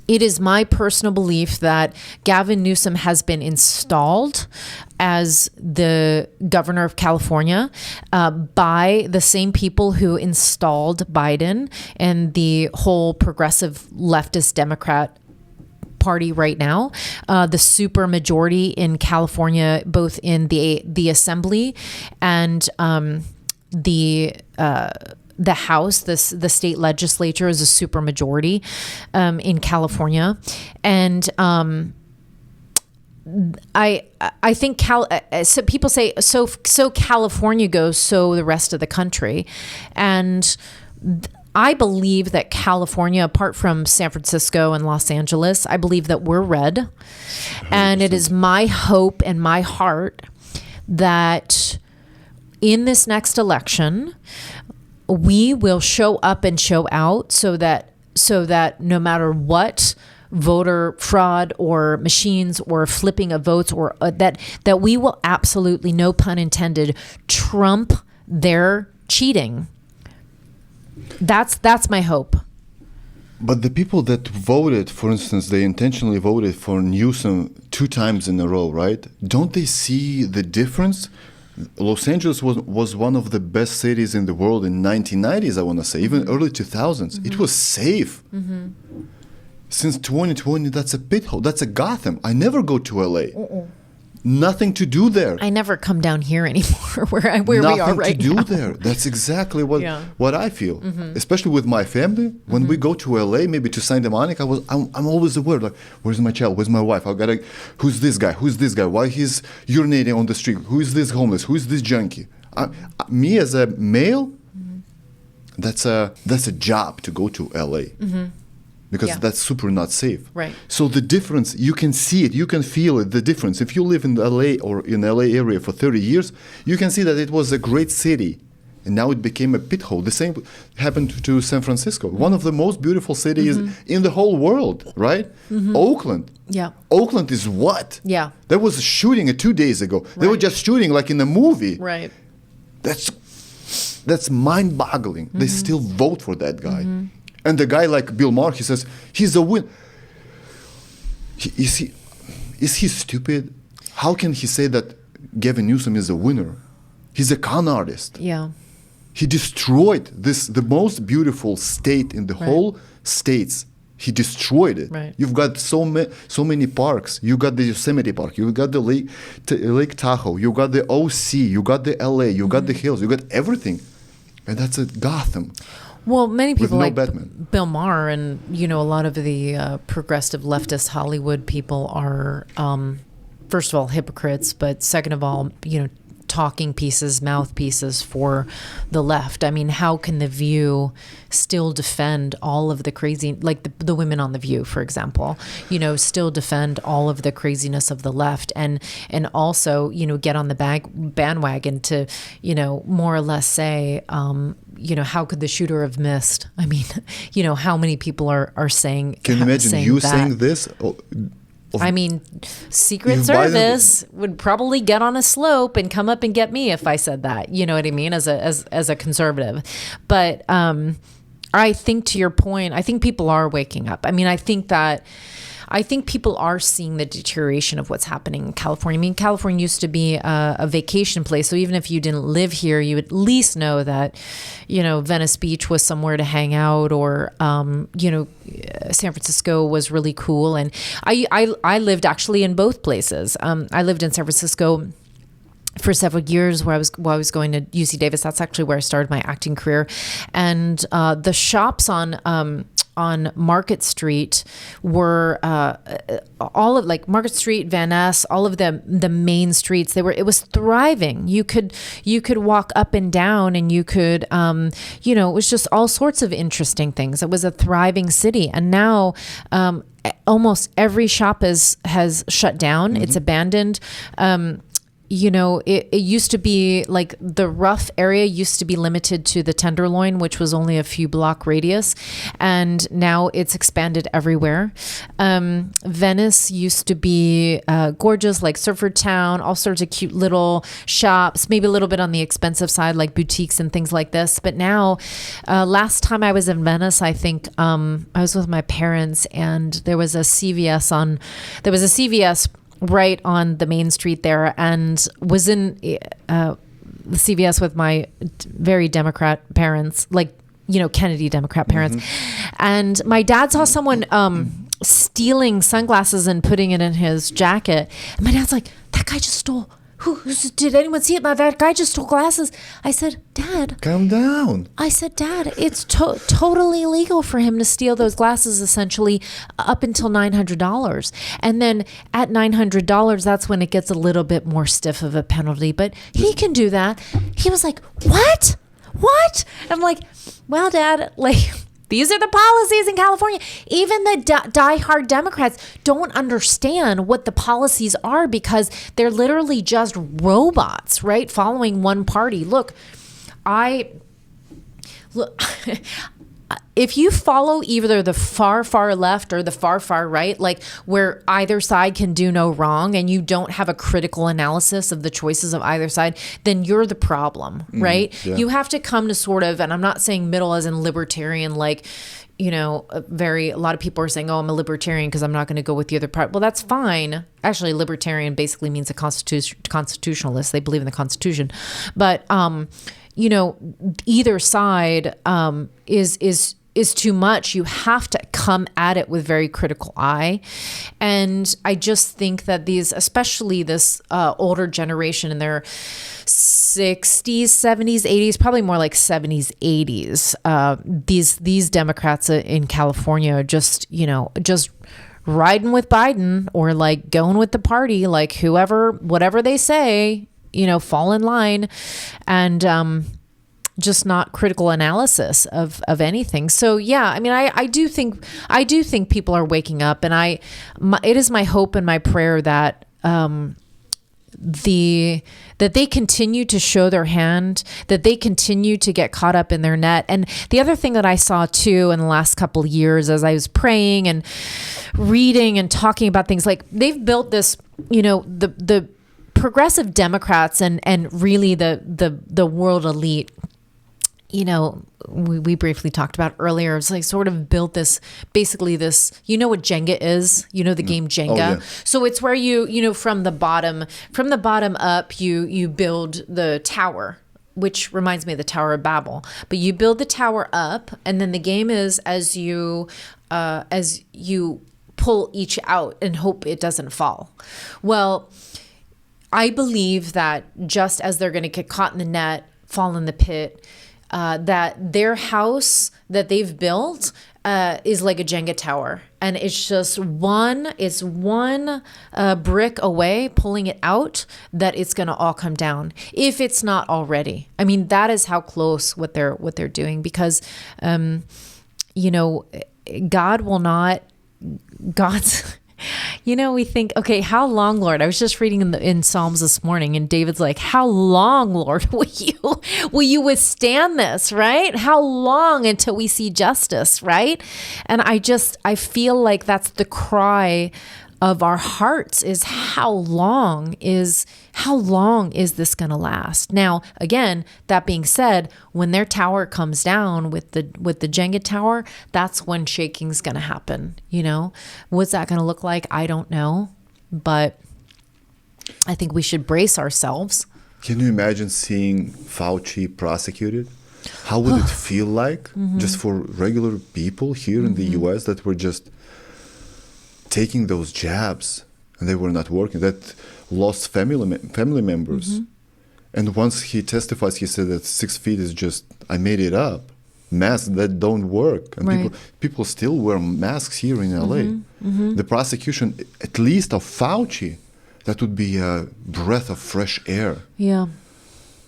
It is my personal belief that Gavin Newsom has been installed as the governor of California by the same people who installed Biden and the whole progressive leftist Democrat Party right now. The super majority in California, both in the assembly and the House, the state legislature is a super majority in California, and I think so people say so California goes, so the rest of the country, and I believe that California, apart from San Francisco and Los Angeles, I believe that we're red, 100%. And it is my hope and my heart that in this next election, we will show up and show out so that no matter what voter fraud or machines or flipping of votes or that we will absolutely, no pun intended, trump their cheating. That's my hope. But the people that voted, for instance, they intentionally voted for Newsom 2 times in a row, right? Don't they see the difference? Los Angeles was one of the best cities in the world in 1990s, I want to say, even early 2000s. It was safe. Since 2020, that's a pit hole. That's a Gotham. I never go to LA. Nothing to do there. I never come down here anymore where we are right now. Nothing to do there. That's exactly what I feel. Especially with my family. When we go to LA, maybe to Santa Monica, I'm always aware, like, where's my child? Where's my wife? Who's this guy? Who's this guy? Why he's urinating on the street? Who is this homeless? Who is this junkie? Me as a male, that's a job to go to LA. Because that's super not safe. Right. So the difference, you can see it, you can feel it, the difference. If you live in LA or in LA area for 30 years, you can see that it was a great city. And now it became a pit hole. The same happened to San Francisco, one of the most beautiful cities in the whole world, right? Oakland. Yeah. Oakland is what? Yeah. There was a shooting 2 days ago. They were just shooting like in a movie. Right. That's mind-boggling. They still vote for that guy. And the guy like Bill Maher, he says, he's a win. Is he stupid? How can he say that Gavin Newsom is a winner? He's a con artist. Yeah. He destroyed the most beautiful state in the whole states. He destroyed it. Right. You've got so many parks. You got the Yosemite Park. You got the Lake Tahoe. You got the OC. You got the LA. You got the hills. You got everything. And that's a Gotham. Well, many people like Batman. Bill Maher and, a lot of the progressive leftist Hollywood people are, first of all, hypocrites, but second of all, talking pieces, mouthpieces for the left. I mean, how can The View still defend all of the crazy, like the women on The View, for example, still defend all of the craziness of the left and also, get on the bandwagon to, more or less say, how could the shooter have missed? I mean, how many people are saying Can you imagine you saying this? I mean, Secret Service would probably get on a slope and come up and get me if I said that. You know what I mean? As a conservative. But I think, to your point, I think people are waking up. I mean, I think people are seeing the deterioration of what's happening in California. I mean, California used to be a vacation place. So even if you didn't live here, you at least know that, Venice Beach was somewhere to hang out, or, San Francisco was really cool. And I lived actually in both places. I lived in San Francisco for several years while I was going to UC Davis. That's actually where I started my acting career. And the shops on Market Street were all of like Market Street, Van Ness, all of the main streets. It was thriving. You could walk up and down, and you could it was just all sorts of interesting things. It was a thriving city, and now almost every shop has shut down. It's abandoned. it used to be like the rough area used to be limited to the Tenderloin, which was only a few block radius. And now it's expanded everywhere. Venice used to be gorgeous, like surfer town, all sorts of cute little shops, maybe a little bit on the expensive side, like boutiques and things like this. But now, last time I was in Venice, I think I was with my parents, and there was a CVS right on the main street there, and was in the CVS with my very Democrat parents, like, Kennedy Democrat parents. And my dad saw someone stealing sunglasses and putting it in his jacket. And my dad's like, that guy just stole. Did anyone see it? That guy just stole glasses. I said, Dad, calm down. I said, Dad, it's totally illegal for him to steal those glasses, essentially up until $900. And then at $900, that's when it gets a little bit more stiff of a penalty. But he can do that. He was like, what? I'm like, well, Dad, like, these are the policies in California. Even the diehard Democrats don't understand what the policies are, because they're literally just robots, right? Following one party. Look, if you follow either the far, far left or the far, far right, like where either side can do no wrong, and you don't have a critical analysis of the choices of either side, then you're the problem, right? Yeah. You have to come to sort of, and I'm not saying middle as in libertarian, like, a lot of people are saying, oh, I'm a libertarian because I'm not going to go with the other part. Well, that's fine. Actually, libertarian basically means a constitutionalist. They believe in the Constitution. But, either side is too much. You have to come at it with very critical eye. And I just think that especially this older generation in their 60s, 70s, 80s, probably more like 70s, 80s, these Democrats in California are just riding with Biden, or like going with the party, like whatever they say, fall in line, and just not critical analysis of anything. So yeah, I mean, I do think people are waking up, and it is my hope and my prayer that that they continue to show their hand, that they continue to get caught up in their net. And the other thing that I saw too in the last couple of years, as I was praying and reading and talking about things, like they've built this, the progressive Democrats and really the world elite, we briefly talked about earlier. It's like sort of built this, basically this, what Jenga is, the game Jenga. Oh, yeah. So it's where you from the bottom up, you build the tower, which reminds me of the Tower of Babel. But you build the tower up, and then the game is as you pull each out and hope it doesn't fall. Well, I believe that just as they're going to get caught in the net, fall in the pit, that their house that they've built is like a Jenga tower, and it's just one brick away, pulling it out, that it's going to all come down, if it's not already. I mean, that is how close what they're doing, because God will not. God's. We think, okay, how long, Lord? I was just reading in Psalms this morning, and David's like, how long, Lord, will you withstand this, right? How long until we see justice, right? And I feel like that's the cry of our hearts, is how long is this going to last? Now, again, that being said, when their tower comes down with the Jenga tower, that's when shaking's going to happen. What's that going to look like? I don't know, but I think we should brace ourselves. Can you imagine seeing Fauci prosecuted? How would it feel like just for regular people here in the US that were just taking those jabs and they were not working, that lost family members? And once he testifies, he said that 6 feet is just, I made it up. Masks that don't work. And right. people still wear masks here in LA. The prosecution, at least of Fauci, that would be a breath of fresh air. Yeah.